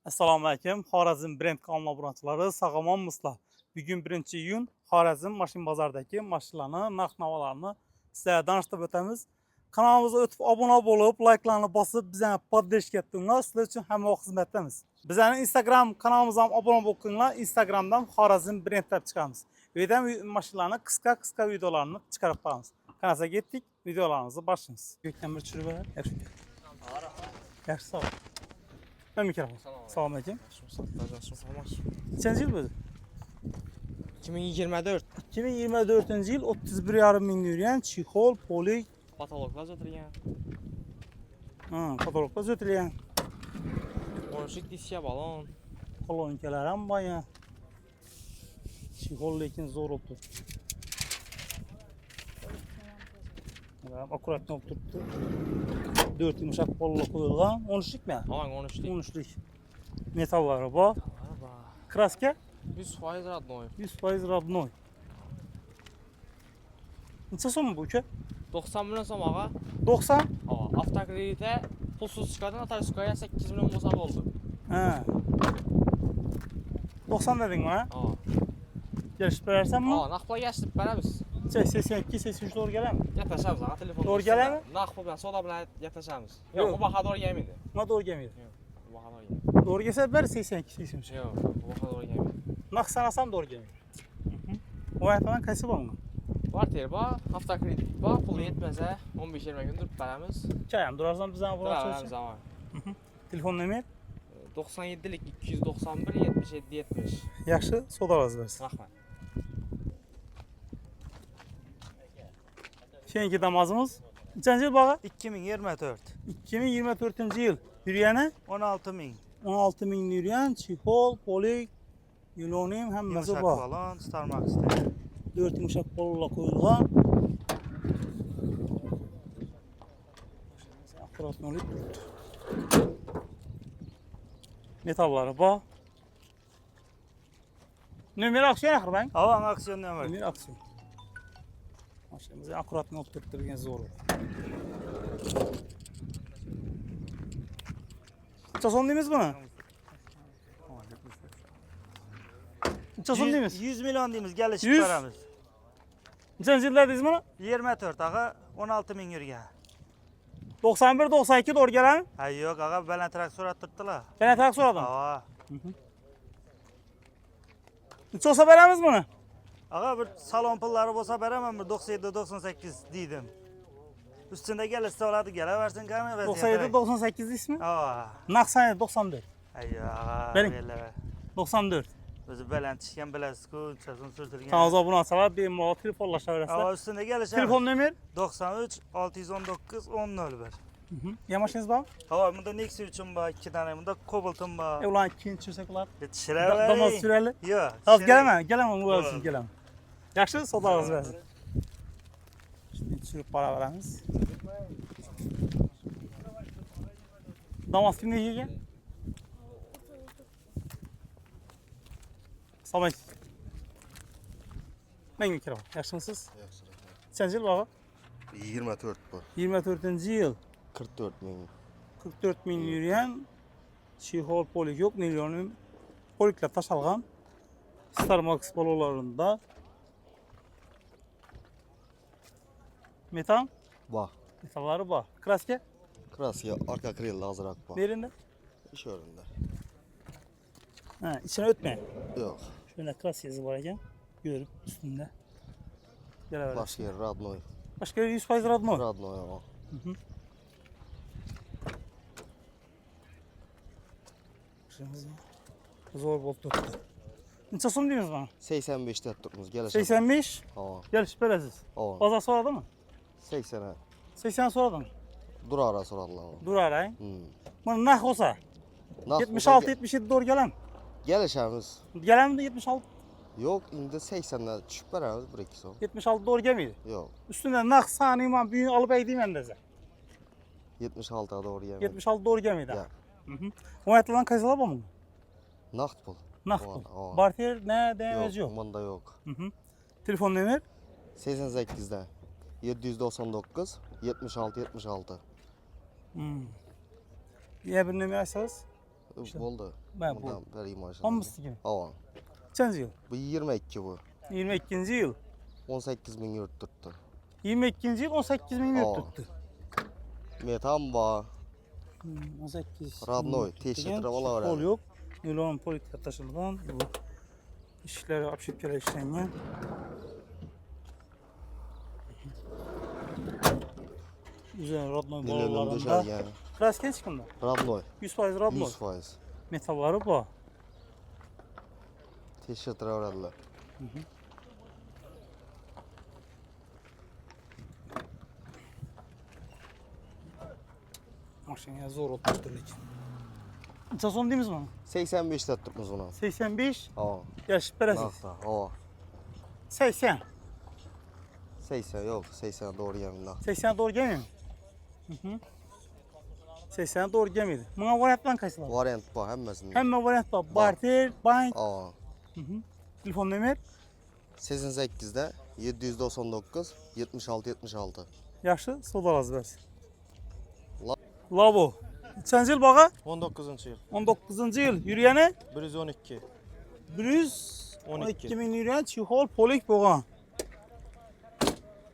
Assalomu alaykum. Xorazm brend kanal obunachiları sağlamanmısınızlar? Bugün 1 iyun Xorazm Maşin Bazardagi mashinalarni narx-navolarni sizlarga tanishtirib o'tamiz. Kanalımıza o'tib obuna bo'lib, like'larni bosib, bizani podдержка etdinglar. Sizlar uchun hamma vaqt xizmatdamiz. Bizning Instagram kanalımıza ham obuna bo'linglar. Instagramdan Xorazm brend deb chiqamiz. Bu yerdan mashinalarni qisqa videolarni chiqarib qo'yamiz. Qanaqa ketdik? Videolarimizni boshlaymiz. Ko'kdan bir tushirib ber. Yaxshi sog'. Ben mikrofon. Assalomu alaykum. Nechanchi yil bu? 2024 2024 yil 31,5 ming yurgan chexol, polik, patologlar o'tirgan. kataloglar o'tilgan. Qo'shik diska balon. Kolonkalar ham boya. Chexol lekin zo'r bo'lib turibdi. Akkurat olib turibdi. 4 yumshoq pollar qo'yilgan. 13likmi? Ha, 13lik. 13lik. Metallari bor. Kraska 100% родной. 100% родной. Necha so'm bu uka? 90 million so'm og'a. 90? Ha, avtokreditda pulsiz chiqadi, notariuskoya 8 million bo'lsa bo'ldi. Ha. 90 dedingmi ha? Ha. Kelishib berarsanmi? Ha, naqd pulga yashib beramiz. 82 83 to'g'ri keladimi? Gaplashamiz, og'a, telefon. To'g'ri keladimi? Naqd pul bilan, savdo bilan gaplashamiz. Yo'q. Yo'q, bu baho to'g'ri kelmaydi. Nima to'g'ri kelmaydi? Yo'q, bu baho to'g'ri kelmaydi. To'g'ri kelsa ber 82 83. Yo'q, bu baho to'g'ri kelmaydi. Naqd sanasam to'g'ri kelmaydi. O aytgan qaysi bo'lgan? Kvartira bor, avtokredit bor, pul yetmasa 15-20 kun turib beramiz. Chayam durarsan bizdan Beramiz, bo'lsa. og'a. Telefon nomer? 97lik 291 77 70. Yaxshi, savdolarsiz bersin. Rahmat. Keyingi damazimiz nechanchi yil bog'i? 2024 2024 yil. Yurgani 16 ming 16 ming yurgan chexol, polik, yulonim hammasi yumshoq bor. balon Starmax'da 4 yumshoq pollar qo'yilgan. Akkuratni olib turibdi. Metallari bor. Nomer aksiyon axir bang. Avan aksiyon nomer Nomer aksiyon. Mashinamiz akkuratni olib turibdi zo'r. Necha so'm deymiz buni? Necha so'm deymiz? 100 milyon deymiz, kelishib 100? beramiz. Nechanchi yillar deysiz buni? 24 ağa 16 ming yurgan. 91 92 to'g'ri keladimi? Ha yo'q ağa, balandroq so'rab turibdilar. Yana taq so'radim. Ha. Necha olsa beramiz buni? Ağa bir salon pullari bo'lsa beraman, bir 97 98 deydim. Üstünde gelirse oladi, gelaversin qani vaziyat. 97 98 deysizmi? Ha. Naqsani 94. Ayyo ağa. Bering. Beraver. 94. O'zi baland tushgan bilasiz-ku, unchasini surtilgan. Kanalga obuna olsalar bemalol telefonlashaverasizlar. Ağa üstünde gelirse Telefon nomer? 93 619 1001. Yamashingiz bormi? Ha, bunda Nexia uchun bor, 2 dona, bunda Cobalt'im bor. Ularni keyin tushirsak ular. Yetishiraver. Damoz süreli. Yo'q. Hozir kelaman, bu uchun kelaman. Yaxshi, savdolarimiz bersin. Shuni tushirib boraveramiz. Damoz kimga kelgan? Assalomu alaykum. Menga kiraman. Yaxshimisiz? Yaxshi, rahmat. Nechanchi yil bog'i? 24 bu. 24-yil. 44 ming. 44 ming yurgan chexol polik yo'q, nilyonim poliklar tashalgan. Starmax balonlarında metal, Bak. metallari bor. Kraska Kraska arka krilla azroq bor. nerede? Ish o'rinda. Ha, içine ötmeyin. Yo'q. Şöyle kraskası var ekan, görüp üstünde. Gelaver. Boshqa yer родной. Başka 100% radmo. Родной. o. Zor bo'lib turibdi. Necha so'm deymiz bana? 85 deb turibmiz, kelishamiz. 85. Ha. Gelişip berasiz. Ha. Bozor so'radi mi? 80. 80 so'radimi? Durara so'radilar. Durar ay. Hmm. Buni narx olsa Naqd 76 77 doğru gelen. kelishamiz. Gelen de 76. Yo'q, endi 80 dan tushib beramiz 1-2 so'm. 76 doğru gelmeydi. Yo'q. Üstünde narx sani man büyüğünü alıp eğdiyim ben de. 76 ga to'g'ri kelmaydi. 76 doğru gelmeydi. Ya. O ayetlerden kaysalar bu mu? Naqd pul. Naqd Ha, pul. ha. Barter ne demez yok. Yo'q, bunda yo'q. Telefon nomer? 88 dan 799 76 76. Ya bir nomer açsanız? Oldu. Ben bu. Bundan vereyim maşını. Hamısı gibi. Ava. Kaçıncı yıl? Bu 22 bu. 22. yıl. 18 bin yurt tuttu. 22. yıl 18 bin yurt Aa. tuttu. Metan ba. 18. Radnoy, teşhir ola Pol yok. Nilon politika taşılgan. Bu işleri apşip kere işlengen. Güzel Radnoy Nilonun balalarında. dışarı yani. Biraz geç çıkında. Radnoy. 100% Radnoy. 100%. Metalları bu. Teşhir oradılar. Maşinaya zor oturtturuk. Çason deyimiz mi? 85 tutmuş bunu. 85 Ava. yaş beresiz. Nahta. Ava. 80. 80 yok. 80 doğru yemin nah. 80 doğru gelmiyor mu? 80 doğru gelmedi. Buna variantdan kaçtı var? Variant bu hemmesinde. Hemen variant var. Barter, bank. Ava. Telefon numara. 88'de 799 76 76. Yaxşı, sodalaz versin. La- Labo. Kaçıncı yıl bağa? 19. yıl. 19. yıl. Yürüyene? 112. 112 min yürüyen çihol polik boğan.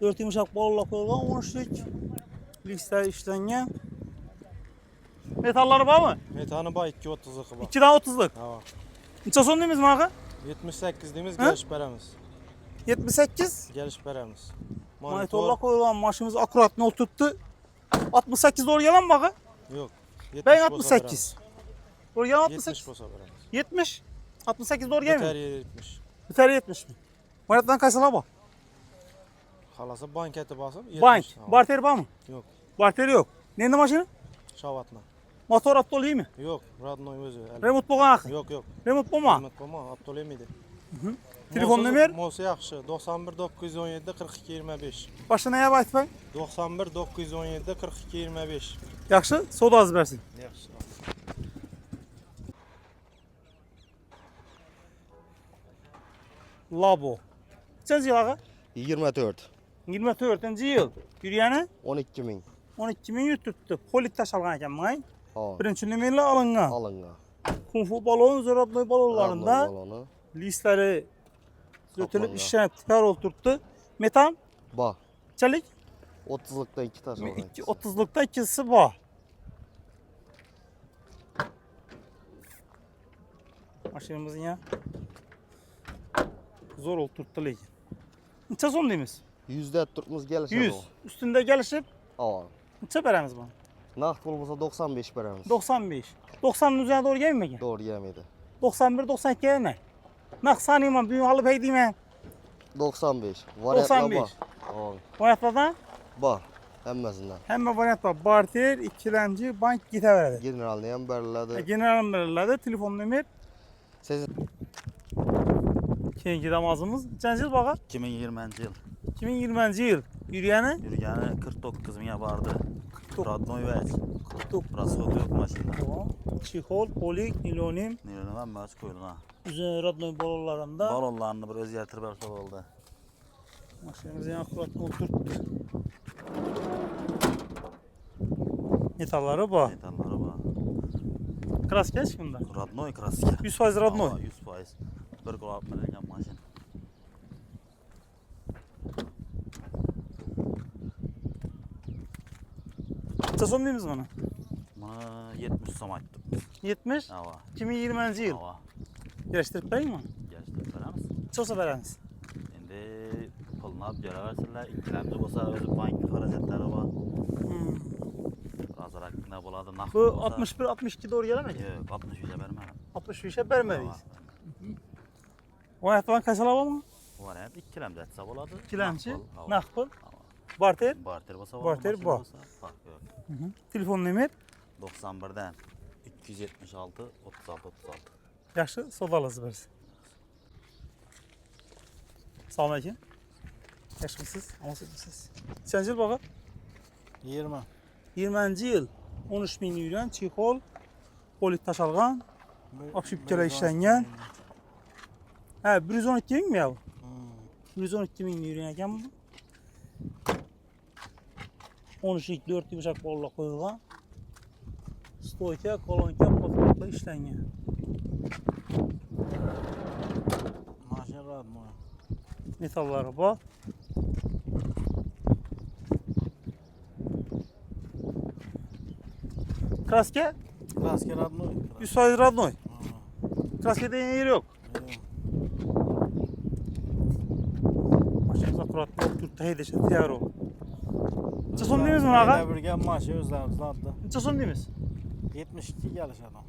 4 yumuşak balla koyulgan 13'lük. Lister işlengen. Metalları var mı? Metanı ba 230'lığı ba. 2'den 30'luk. Ha. Neçə son deyimiz mağa? 78 deyimiz Ha? geliş beremiz. 78. Geliş beremiz. Monitorla koyulan maşımız akurat ne oturttu? 68 doğru gelen bağa. Yok. 70 Ben bolsa 68. Doğru gelen beremiz. 68. 70 bolsa beremiz. 70. 68 doğru gelmiyor. Biter 70. Biter 70 mi? Manettan kaysala bak. Halası banketi basıp 70. Bank. Ha. Barter var mı? Yok. Barteri yok. Neyinde maşını? Şavatla. Motor aptol iyi mi? Yok. Radnoy özü. Remot boğan akı. Yok yok. Remot boğma. Hizmet bulma. Aptol emidi. Telefon numar? Mosu yaxşı. 91 917 42 25. Başına neye bayt ben? 91 917 42 25. Yaxşı, soda az versin. Yaxşı. Labo. Kaçıncı yıl ağa? 24. 24. yıl. Yürüyene 12 bin. 12 min yutturttu. Polit taş algan eken may. Ava. Birinci nümerle alıngan. Alınga. Kung Fu balon, Zoradnoy balonlarında Radnoy balonu. listleri götürüp Toplandı. işten tıkar oturttu. Metan, Ba. çelik, 30'lukta 2 taş alın. 30'lukta ikisi var. Maşinimizin ya. Zor oturttu lekin. Neçə son deyimiz? Yüzde tutmuş gelişe 100. Üstünde gelişip Ava. neçə beremiz bu? Naht olmasa 95 beremiz. 95. 90'ın üzerine doğru gelmiyor ki. Doğru yemedi. 91, 92 ne? Naksan iman, büyük alıp heydiyme. 95. 95. Ba. Ava. Variantlardan Ba. Hemmesinden. hemen variant var. Barter, ikilenci, bank gite verdi. General neyem berledi. General verirlerdi. Telefon numara. Sizin Keyinki damazımız. Kaçıncı yıl bağa? 2020 yıl 2020 yıl. Yürüyene yürgəni 49 minə vardı. 49. Radnoy vəz. 49. Rasxod yox maşında. Tamam. Çihol, polik, nilonim. Nilonu mən məz qoyuluna. Üzerine radnoy balolarında. Balonlarını bir özgərtirib əlsə oldu. Maşinimizi yan akurat oturttu. Metalları bu. Metalları var. Kras geç bunda. Radnoy kraska. 100% radnoy. 100%. Bir qulaq verilən maşın. Neçə son deyimiz bana? Buna 70 som aytdım. 70. Hava. 2020 yıl. Hava. Geliştirip bey mi? Gəlişdirib verəmiz. Çoxsa verəniz. İndi pulunu alıb görə versinlər. İkiləmci bolsa özü bank xəracətləri var. Azaraq nə buladı, naxıl Bu bolsa. 61, 62 doğru gelemek. Yox, 63-ə vermərəm. 63'e vermeliyiz. O hayattan kaçalar var mı? Var həm ikiləmci ətsə boladı. Kilemçi, Naxıl, hava. nakpıl, barter, Barter bolsa var. Barter maşın var. bolsa farq yox. telefon numara. 91'dən 276 36 36. Yaxşı, sodalız versin. Salam aleyküm. Yaxşımısınız? Amasınız? Kaçıncı yıl bağa? 20. 20. yıl. 13 bin yürüyen, çiğkol, polit taş algan, akşipkele işlengen. He, 112 bin mi ya bu? 112 bin yürüyen eken bu. 13 ilk 4 yumuşak bolla koyulgan. Stoyka, kolonka, patlatla işləngan. Maşın radmo. Metalları bor. Kraska Kraska radmo. 100% radnoy. Kraska degan yer yo'q. Mashinamiz akkuratli turibdi, haydashga tayyor ol. Necha so'm deymiz bunaqa? Birga maşın o'zlarimizni otdi. Necha so'm deymiz? 72 gelişadi.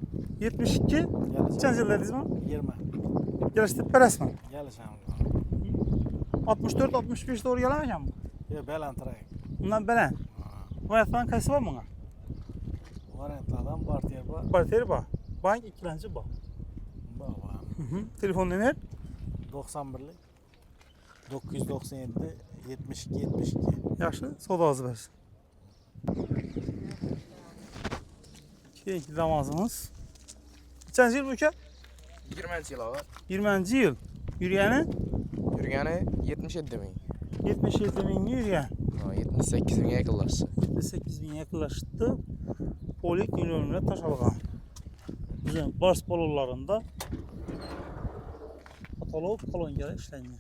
72. Nechanchi yilda deysizmi? 20 Kelishib berasizmi? gelişamiz. 64 65 to'g'ri kelar ekan bu. Ya belantirak. Undan baland. Voyat bilan qaysi bor bunga? Variantlardan partiya bor. Kvartira bor. Bank ikkilanchi bor. Bor. Telefon nomer 91'lik 997 72 72. yaxshi, savdosi bersin. Keyingi Damas'ımız. Nechanchi yil bu uka? 20 yil abi. 20 yil. Yurgani Yurgani 77 ming. 77 mingga yurgan. 78 mingga yaqinlashdi. 8 ming yaqinlashdi. Polik nilonlar tashalgan. Bizim bars balonlarında katalog kolonyalar ishlangan.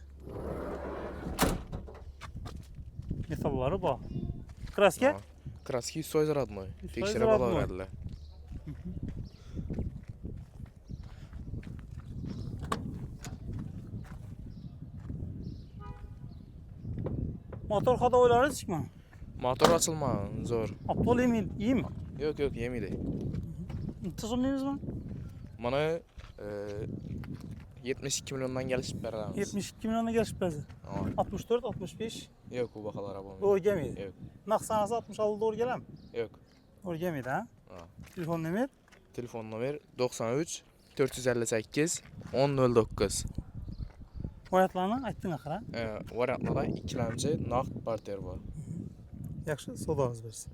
Metallari bor. Kraska? Kraski 100% radmoy. 100% Tekshirib radmoy. olaveradilar. Motor xadoylari chiqma. Motor ochilmagan, zo'r. Aptol yeymi? Yo'q, yemaydi. Necha so'm deymizmi? Mana 72 milliondan kelishib beramiz. 72 milyonga kelishib berdi. 64 65 Yo'q, bu baholar bo'lmaydi. doğru gelmeydi. Yo'q. Naqd sanasi 66 doğru gelam. Yo'q. Doğru gelmeydi ha? Ha. Telefon nomer Telefon nomer 93 458 1009. oyatlarni aytding axir ha? Variantlarda ikkilamchi naqd barter bor. Yaxshi, savdoingiz bersin.